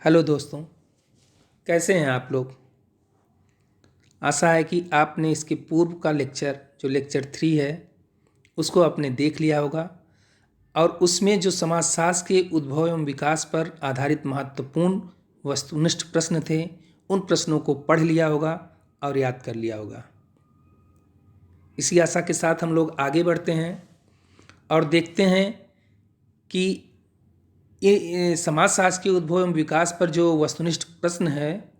Hello दोस्तों, कैसे हैं आप लोग। आशा है कि आपने इसके पूर्व का लेक्चर जो लेक्चर 3 है उसको आपने देख लिया होगा और उसमें जो समाजशास्त्र के उद्भव एवं विकास पर आधारित महत्वपूर्ण वस्तुनिष्ठ प्रश्न थे उन प्रश्नों को पढ़ लिया होगा और याद कर लिया होगा। इसी आशा के साथ हम लोग आगे बढ़ते हैं और देखते हैं कि ये समाजशास्त्र के उद्भव एवं विकास पर जो वस्तुनिष्ठ प्रश्न है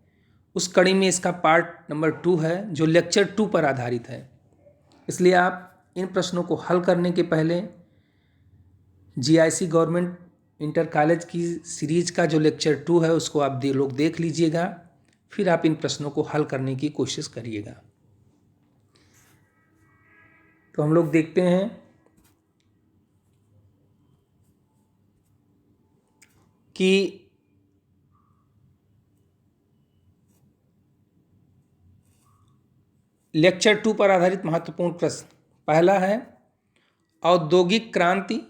उस कड़ी में इसका पार्ट नंबर 2 है जो लेक्चर 2 पर आधारित है। इसलिए आप इन प्रश्नों को हल करने के पहले जीआईसी गवर्नमेंट इंटर कॉलेज की सीरीज का जो लेक्चर 2 है उसको आप लोग देख लीजिएगा, फिर आप इन प्रश्नों को हल करने की कोशिश करिएगा। तो हम लोग देखते हैं कि लेक्चर 2 पर आधारित महत्वपूर्ण प्रश्न पहला है, औद्योगिक क्रांति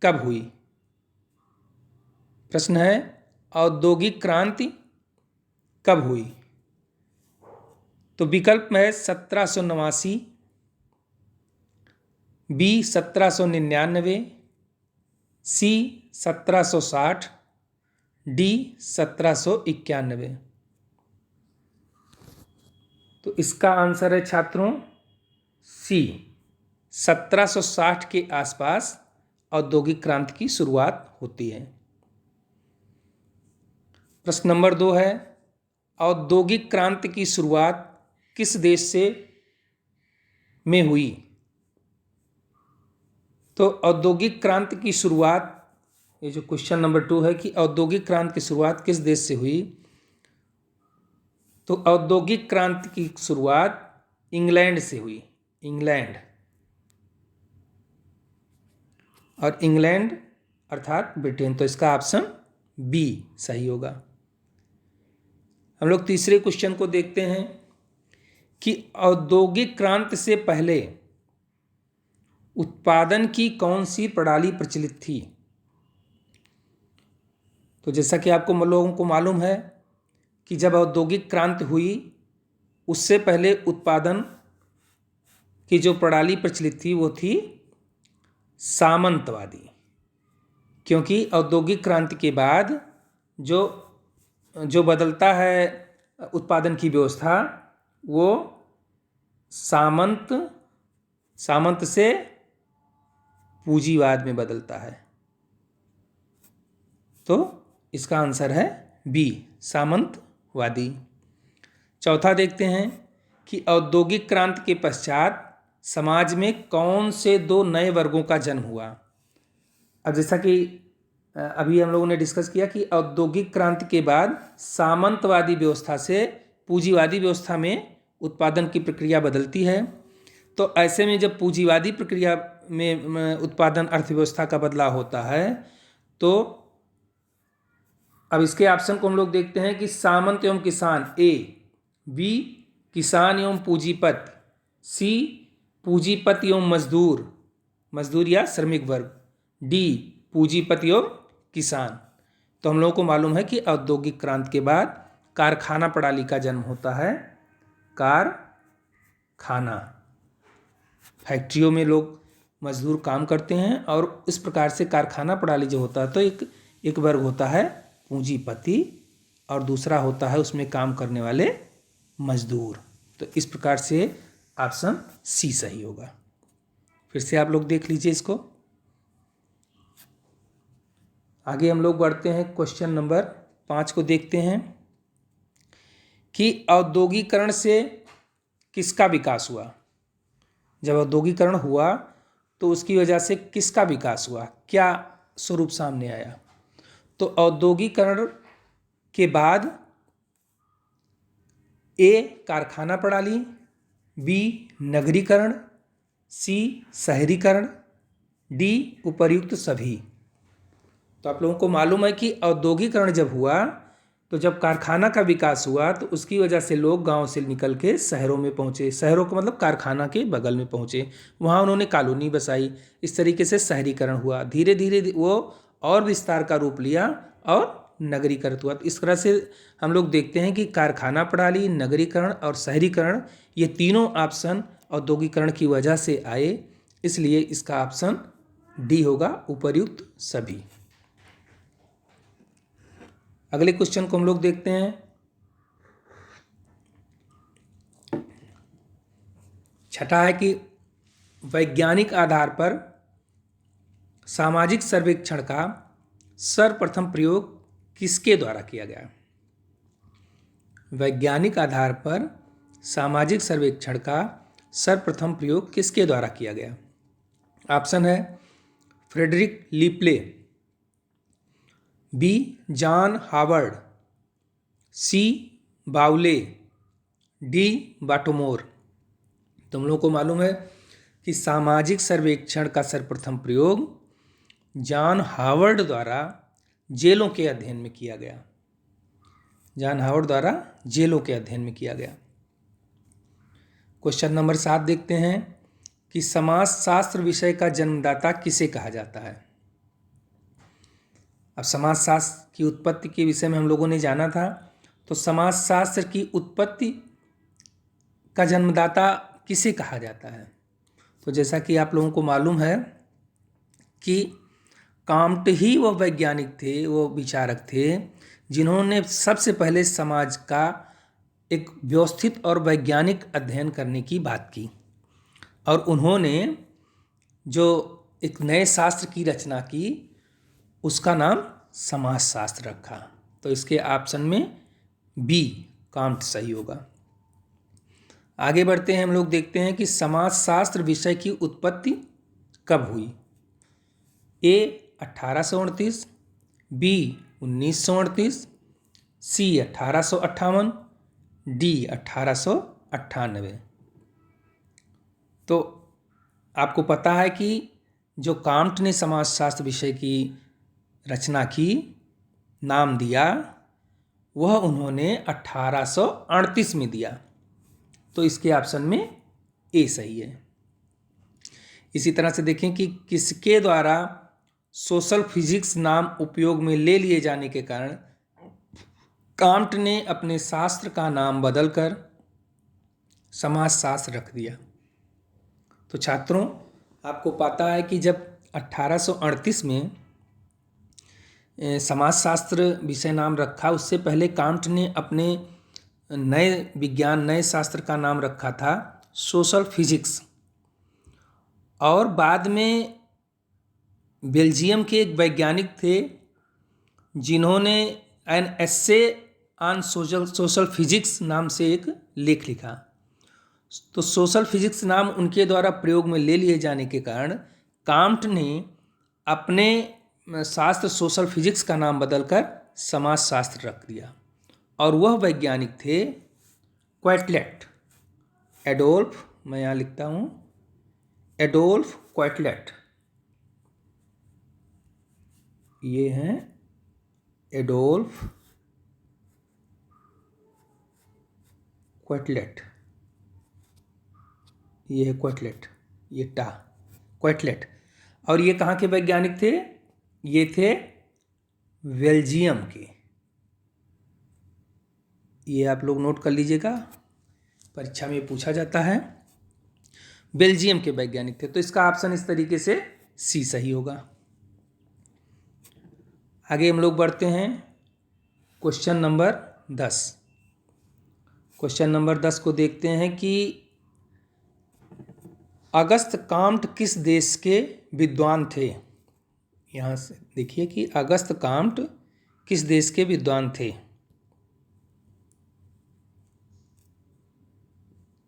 कब हुई। प्रश्न है, औद्योगिक क्रांति कब हुई। तो विकल्प में है 1789, बी 1799, सी 1760, डी 1791। तो इसका आंसर है छात्रों सी, 1760 के आसपास औद्योगिक क्रांति की शुरुआत होती है। प्रश्न नंबर 2 है, औद्योगिक क्रांति की शुरुआत किस देश में हुई। तो औद्योगिक क्रांति की शुरुआत, ये जो क्वेश्चन नंबर 2 है कि औद्योगिक क्रांति की शुरुआत किस देश से हुई, तो औद्योगिक क्रांति की शुरुआत इंग्लैंड से हुई। इंग्लैंड, और इंग्लैंड अर्थात ब्रिटेन। तो इसका ऑप्शन बी सही होगा। हम लोग तीसरे क्वेश्चन को देखते हैं कि औद्योगिक क्रांति से पहले उत्पादन की कौन सी प्रणाली प्रचलित थी। तो जैसा कि आपको लोगों को मालूम है कि जब औद्योगिक क्रांति हुई उससे पहले उत्पादन की जो प्रणाली प्रचलित थी वो थी सामंतवादी, क्योंकि औद्योगिक क्रांति के बाद जो बदलता है उत्पादन की व्यवस्था वो सामंत से पूंजीवाद में बदलता है। तो इसका आंसर है बी, सामंतवादी। चौथा देखते हैं कि औद्योगिक क्रांति के पश्चात समाज में कौन से 2 नए वर्गों का जन्म हुआ। अब जैसा कि अभी हम लोगों ने डिस्कस किया कि औद्योगिक क्रांति के बाद सामंतवादी व्यवस्था से पूंजीवादी व्यवस्था में उत्पादन की प्रक्रिया बदलती है। तो ऐसे में जब पूंजीवादी प्रक्रिया में उत्पादन अर्थव्यवस्था का बदलाव होता है तो अब इसके ऑप्शन को हम लोग देखते हैं कि सामंत एवं किसान ए, बी किसान एवं पूंजीपति, सी पूंजीपति एवं मजदूर या श्रमिक वर्ग, डी पूंजीपति एवं किसान। तो हम लोगों को मालूम है कि औद्योगिक क्रांति के बाद कारखाना प्रणाली का जन्म होता है। कारखाना, फैक्ट्रियों में लोग मजदूर काम करते हैं और इस प्रकार से कारखाना प्रणाली जो होता है तो एक वर्ग होता है पूंजीपति और दूसरा होता है उसमें काम करने वाले मजदूर। तो इस प्रकार से ऑप्शन सी सही होगा। फिर से आप लोग देख लीजिए इसको। आगे हम लोग बढ़ते हैं, क्वेश्चन नंबर 5 को देखते हैं कि औद्योगिकरण से किसका विकास हुआ। जब औद्योगिकरण हुआ तो उसकी वजह से किसका विकास हुआ, क्या स्वरूप सामने आया। तो औद्योगिकरण के बाद ए कारखाना प्रणाली, बी नगरीकरण, सी शहरीकरण, डी उपर्युक्त सभी। तो आप लोगों को मालूम है कि औद्योगिकरण जब हुआ तो जब कारखाना का विकास हुआ तो उसकी वजह से लोग गांव से निकल के शहरों में पहुंचे। शहरों का मतलब कारखाना के बगल में पहुंचे, वहां उन्होंने कॉलोनी बसाई। इस तरीके से शहरीकरण हुआ। धीरे धीरे वो और विस्तार का रूप लिया और नगरीकृत हुआ। तो इस तरह से हम लोग देखते हैं कि कारखाना प्रणाली, नगरीकरण और शहरीकरण, ये तीनों ऑप्शन औद्योगिकरण की वजह से आए, इसलिए इसका ऑप्शन डी होगा, उपर्युक्त सभी। अगले क्वेश्चन को हम लोग देखते हैं। छठा है कि वैज्ञानिक आधार पर सामाजिक सर्वेक्षण का सर्वप्रथम प्रयोग किसके द्वारा किया गया। वैज्ञानिक आधार पर सामाजिक सर्वेक्षण का सर्वप्रथम प्रयोग किसके द्वारा किया गया। ऑप्शन है फ्रेडरिक लिपले, बी जॉन हावर्ड, सी बाउले, डी बाटोमोर। तुम लोगों को मालूम है कि सामाजिक सर्वेक्षण का सर्वप्रथम प्रयोग जॉन हावर्ड द्वारा जेलों के अध्ययन में किया गया। जॉन हावर्ड द्वारा जेलों के अध्ययन में किया गया। क्वेश्चन नंबर 7 देखते हैं कि समाजशास्त्र विषय का जन्मदाता किसे कहा जाता है। अब समाजशास्त्र की उत्पत्ति के विषय में हम लोगों ने जाना था, तो समाजशास्त्र की उत्पत्ति का जन्मदाता किसे कहा जाता है। तो जैसा कि आप लोगों को मालूम है कि कांट ही वो वैज्ञानिक थे, वो विचारक थे जिन्होंने सबसे पहले समाज का एक व्यवस्थित और वैज्ञानिक अध्ययन करने की बात की, और उन्होंने जो एक नए शास्त्र की रचना की उसका नाम समाजशास्त्र रखा। तो इसके ऑप्शन में बी कांट सही होगा। आगे बढ़ते हैं, हम लोग देखते हैं कि समाजशास्त्र विषय की उत्पत्ति कब हुई। ए 1838, बी 1938, सी 1858, डी 1898। तो आपको पता है कि जो कांट ने समाजशास्त्र विषय की रचना की, नाम दिया, वह उन्होंने 1838 में दिया। तो इसके ऑप्शन में ए सही है। इसी तरह से देखें कि किसके द्वारा सोशल फिजिक्स नाम उपयोग में ले लिए जाने के कारण कांट ने अपने शास्त्र का नाम बदलकर समाजशास्त्र रख दिया। तो छात्रों, आपको पता है कि जब 1838 में समाजशास्त्र विषय नाम रखा, उससे पहले कांट ने अपने नए विज्ञान, नए शास्त्र का नाम रखा था सोशल फिजिक्स। और बाद में बेल्जियम के एक वैज्ञानिक थे जिन्होंने an essay on social physics नाम से एक लेख लिखा। तो सोशल फिजिक्स नाम उनके द्वारा प्रयोग में ले लिए जाने के कारण कांट ने अपने शास्त्र सोशल फिजिक्स का नाम बदलकर समाजशास्त्र रख दिया। और वह वैज्ञानिक थे क्वाइटलेट, एडोल्फ, मैं यहाँ लिखता हूँ एडोल्फ क्वाइटलेट। ये हैं एडोल्फ क्वाइटलेट, ये है क्वाइटलेट, ये क्वाइटलेट। और ये कहाँ के वैज्ञानिक थे? ये थे बेल्जियम के। ये आप लोग नोट कर लीजिएगा, परीक्षा में पूछा जाता है। बेल्जियम के वैज्ञानिक थे। तो इसका ऑप्शन इस तरीके से सी सही होगा। आगे हम लोग बढ़ते हैं क्वेश्चन नंबर 10। क्वेश्चन नंबर 10 को देखते हैं कि अगस्त काम्ट किस देश के विद्वान थे। यहाँ से देखिए कि अगस्त काम्ट किस देश के विद्वान थे।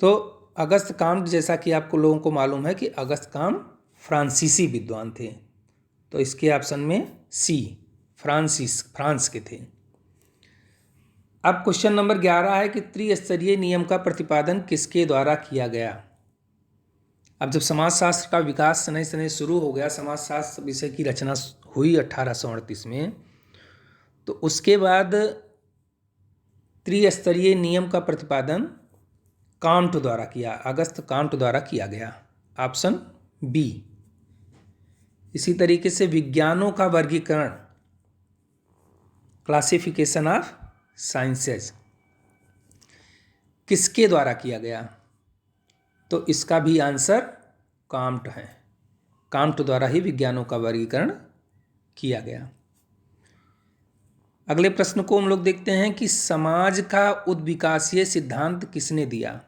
तो अगस्त काम्ट, जैसा कि आपको लोगों को मालूम है कि अगस्त काम्ट फ्रांसीसी विद्वान थे। तो इसके ऑप्शन में सी फ्रांस के थे। अब क्वेश्चन नंबर 11 है कि त्रिस्तरीय नियम का प्रतिपादन किसके द्वारा किया गया। अब जब समाजशास्त्र का विकास सनई सनई शुरू हो गया, समाजशास्त्र विषय की रचना हुई 1838 में, तो उसके बाद त्रिस्तरीय नियम का प्रतिपादन काम्ट द्वारा किया, अगस्त काम्ट द्वारा किया गया। Option B. इसी तरीके से विज्ञानों का वर्गीकरण क्लासिफिकेशन ऑफ साइंसेज किसके द्वारा किया गया? तो इसका भी आंसर काम्ट है। काम्ट द्वारा ही विज्ञानों का वर्गीकरण किया गया। अगले प्रश्न को हम लोग देखते हैं कि समाज का उद्विकासीय सिद्धांत किसने दिया?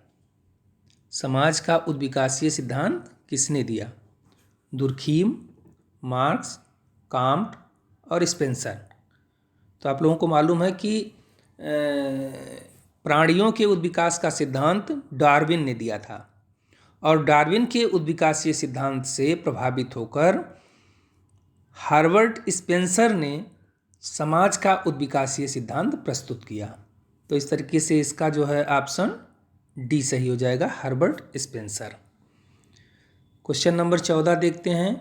समाज का उद्विकासीय सिद्धांत किसने दिया? दुर्खीम, मार्क्स, काम्ट और स्पेंसर। तो आप लोगों को मालूम है कि प्राणियों के उद्विकास का सिद्धांत डार्विन ने दिया था और डार्विन के उद्विकासीय सिद्धांत से प्रभावित होकर हार्वर्ड स्पेंसर ने समाज का उद्विकासीय सिद्धांत प्रस्तुत किया। तो इस तरीके से इसका जो है ऑप्शन डी सही हो जाएगा, हार्वर्ड स्पेंसर। क्वेश्चन नंबर 14 देखते हैं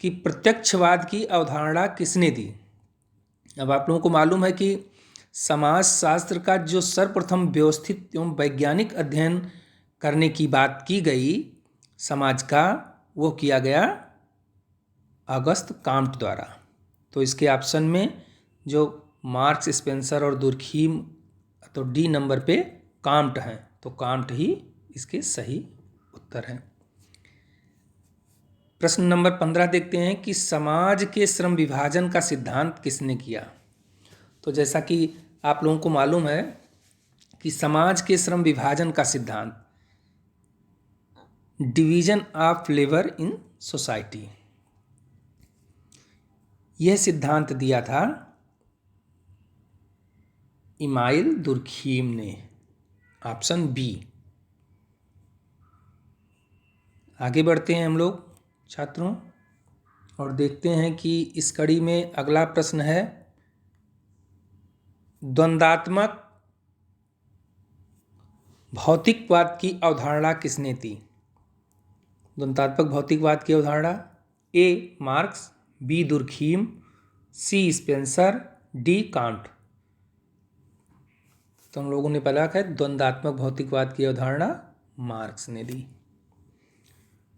कि प्रत्यक्षवाद की अवधारणा किसने दी? अब आप लोगों को मालूम है कि समाज शास्त्र का जो सर्वप्रथम व्यवस्थित एवं वैज्ञानिक अध्ययन करने की बात की गई समाज का, वो किया गया ऑगस्ट काम्ट द्वारा। तो इसके ऑप्शन में जो मार्क्स, स्पेंसर और दुर्खीम, तो डी नंबर पे काम्ट हैं, तो काम्ट ही इसके सही उत्तर हैं। प्रश्न नंबर 15 देखते हैं कि समाज के श्रम विभाजन का सिद्धांत किसने किया? तो जैसा कि आप लोगों को मालूम है कि समाज के श्रम विभाजन का सिद्धांत division of labour in society, यह सिद्धांत दिया था इमाइल दुर्खीम ने, ऑप्शन बी। आगे बढ़ते हैं हम लोग छात्रों और देखते हैं कि इस कड़ी में अगला प्रश्न है द्वंद्वात्मक भौतिकवाद की अवधारणा किसने दी? द्वंद्वात्मक भौतिकवाद की अवधारणा ए मार्क्स, बी दुर्खीम, सी स्पेंसर, डी काम्ट। तो हम लोगों ने पढ़ा है द्वंद्वात्मक भौतिकवाद की अवधारणा मार्क्स ने दी।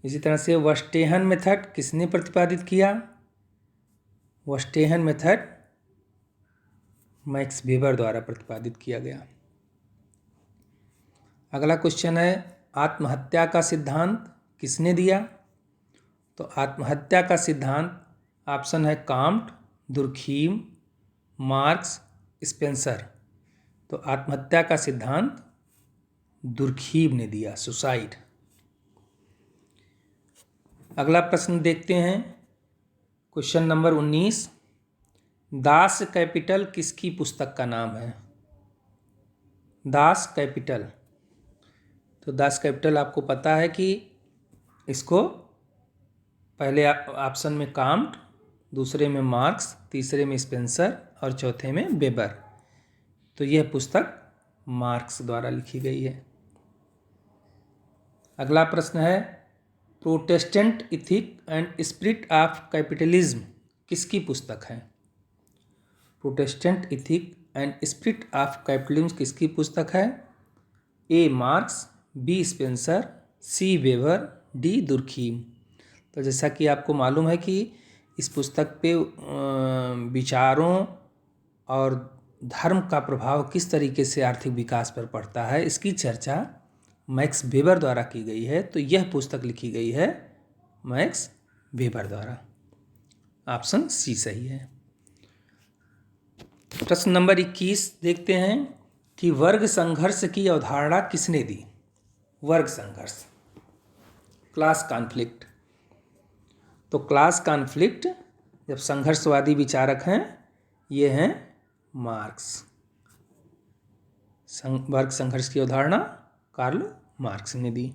इसी तरह से वर्स्टेहन मेथड किसने प्रतिपादित किया? वर्स्टेहन मेथड मैक्स वेबर द्वारा प्रतिपादित किया गया। अगला क्वेश्चन है आत्महत्या का सिद्धांत किसने दिया? तो आत्महत्या का सिद्धांत ऑप्शन है काम्ट, दुर्खीम, मार्क्स, स्पेंसर। तो आत्महत्या का सिद्धांत दुर्खीम ने दिया, सुसाइड। अगला प्रश्न देखते हैं क्वेश्चन नंबर 19, दास कैपिटल किसकी पुस्तक का नाम है? दास कैपिटल, तो दास कैपिटल आपको पता है कि इसको पहले ऑप्शन में काम्ट, दूसरे में मार्क्स, तीसरे में स्पेंसर और चौथे में वेबर। तो यह पुस्तक मार्क्स द्वारा लिखी गई है। अगला प्रश्न है Protestant ethic and spirit of capitalism किसकी पुस्तक है? Protestant ethic and spirit of capitalism किसकी पुस्तक है? ए मार्क्स, बी स्पेंसर, सी वेबर, डी दुर्खीम। तो जैसा कि आपको मालूम है कि इस पुस्तक पे विचारों और धर्म का प्रभाव किस तरीके से आर्थिक विकास पर पड़ता है, इसकी चर्चा मैक्स वेबर द्वारा की गई है। तो यह पुस्तक लिखी गई है मैक्स वेबर द्वारा। ऑप्शन सी सही है। प्रश्न नंबर 21 देखते हैं कि वर्ग संघर्ष की अवधारणा किसने दी? वर्ग संघर्ष, क्लास कॉन्फ्लिक्ट। तो क्लास कॉन्फ्लिक्ट जब संघर्षवादी विचारक हैं ये हैं मार्क्स। वर्ग संघर्ष की अवधारणा कार्ल मार्क्स ने दी।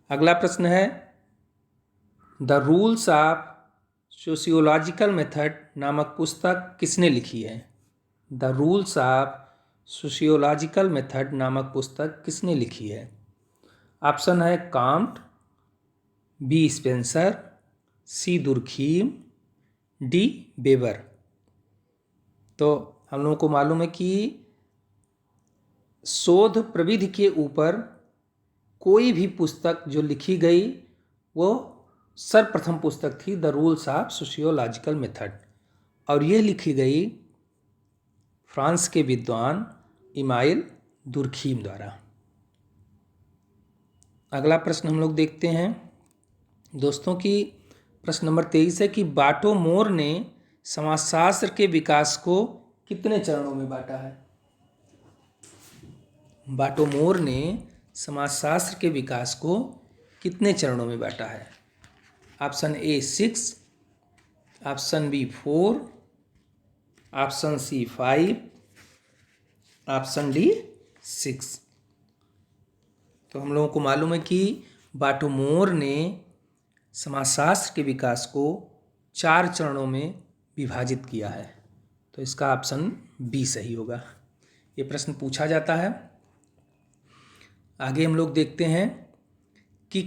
अगला प्रश्न है the rules of sociological method नामक पुस्तक किसने लिखी है? The rules of sociological method नामक पुस्तक किसने लिखी है? ऑप्शन है काम्ट, बी स्पेंसर, सी दुर्खीम, डी वेबर। तो हम लोगों को मालूम है कि शोध प्रविधि के ऊपर कोई भी पुस्तक जो लिखी गई वो सर्वप्रथम पुस्तक थी the rules of sociological method, और ये लिखी गई फ्रांस के विद्वान इमाइल दुर्खीम द्वारा। अगला प्रश्न हम लोग देखते हैं दोस्तों की प्रश्न नंबर 23 है कि बाटोमोर ने समाजशास्त्र के विकास को कितने चरणों में बांटा है। बाटोमोर ने समाजशास्त्र के विकास को कितने चरणों में बांटा है। Option A 6, option B 4, option C 5, option D 6। तो हम लोगों को मालूम है कि बाटोमोर ने समाजशास्त्र के विकास को 4 चरणों में विभाजित किया है। तो इसका ऑप्शन बी सही होगा। ये प्रश्न पूछा जाता है। आगे हम लोग देखते हैं कि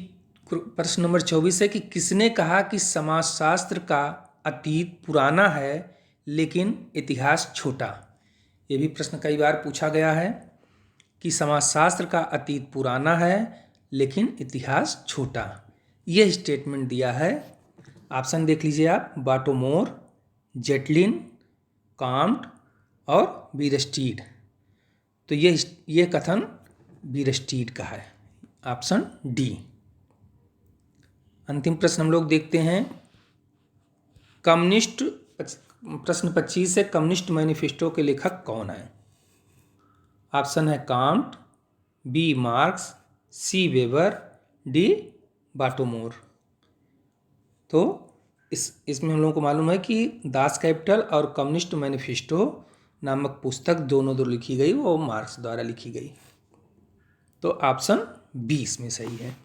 प्रश्न नंबर 24 है कि किसने कहा कि समाजशास्त्र का अतीत पुराना है लेकिन इतिहास छोटा। ये भी प्रश्न कई बार पूछा गया है कि समाजशास्त्र का अतीत पुराना है लेकिन इतिहास छोटा। यह स्टेटमेंट दिया है, ऑप्शन देख लीजिए आप, बाटोमोर, जेटलिन, काम्ट और वीरस्टीड। तो ये कथन वीरस्टीड का है, ऑप्शन डी। अंतिम प्रश्न हम लोग देखते हैं कम्युनिस्ट, प्रश्न 25 है कम्युनिस्ट मैनिफेस्टो के लेखक कौन है। ऑप्शन है काम्ट, बी मार्क्स, सी वेबर, डी बाटोमोर। तो इसमें हम लोगों को मालूम है कि दास कैपिटल और कम्युनिस्ट मैनिफेस्टो नामक पुस्तक दोनों लिखी गई, वो मार्क्स द्वारा लिखी गई। तो ऑप्शन बी इसमें सही है।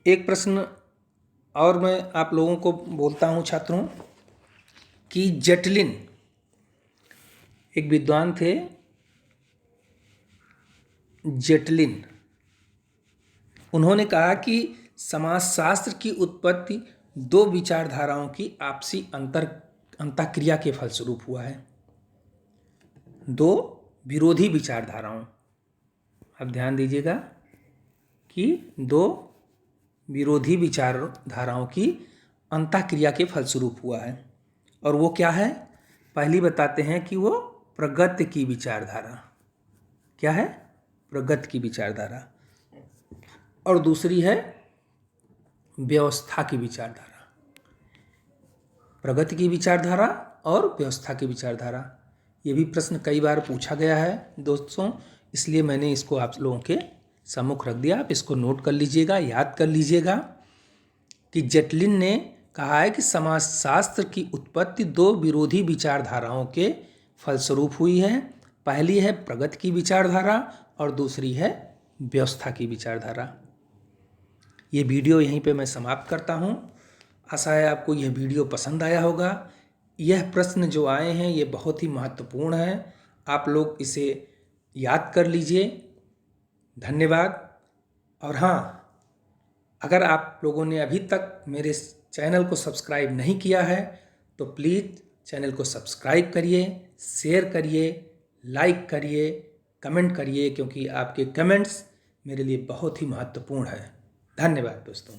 एक प्रश्न और मैं आप लोगों को बोलता हूँ छात्रों कि जेटलिन एक विद्वान थे, जेटलिन। उन्होंने कहा कि समाजशास्त्र की उत्पत्ति 2 विचारधाराओं की आपसी अंतःक्रिया के फलस्वरूप हुआ है। 2 विरोधी विचारधाराओं, अब ध्यान दीजिएगा कि 2 विरोधी विचारधाराओं की अंतःक्रिया के फलस्वरूप हुआ है। और वो क्या है, पहली बताते हैं कि वो प्रगति की विचारधारा। क्या है? प्रगति की विचारधारा। और दूसरी है व्यवस्था की विचारधारा। प्रगति की विचारधारा और व्यवस्था की विचारधारा, ये भी प्रश्न कई बार पूछा गया है दोस्तों, इसलिए मैंने इसको आप लोगों के सम्मुख रख दिया। आप इसको नोट कर लीजिएगा, याद कर लीजिएगा कि जेटलिन ने कहा है कि समाजशास्त्र की उत्पत्ति 2 विरोधी विचारधाराओं के फलस्वरूप हुई है। पहली है प्रगति की विचारधारा और दूसरी है व्यवस्था की विचारधारा। ये वीडियो यहीं पे मैं समाप्त करता हूँ। आशा है आपको यह वीडियो पसंद आया होगा। यह प्रश्न जो आए हैं ये बहुत ही महत्वपूर्ण है, आप लोग इसे याद कर लीजिए। धन्यवाद। और हाँ, अगर आप लोगों ने अभी तक मेरे चैनल को सब्सक्राइब नहीं किया है तो प्लीज़ चैनल को सब्सक्राइब करिए, शेयर करिए, लाइक करिए, कमेंट करिए, क्योंकि आपके कमेंट्स मेरे लिए बहुत ही महत्वपूर्ण है। धन्यवाद दोस्तों।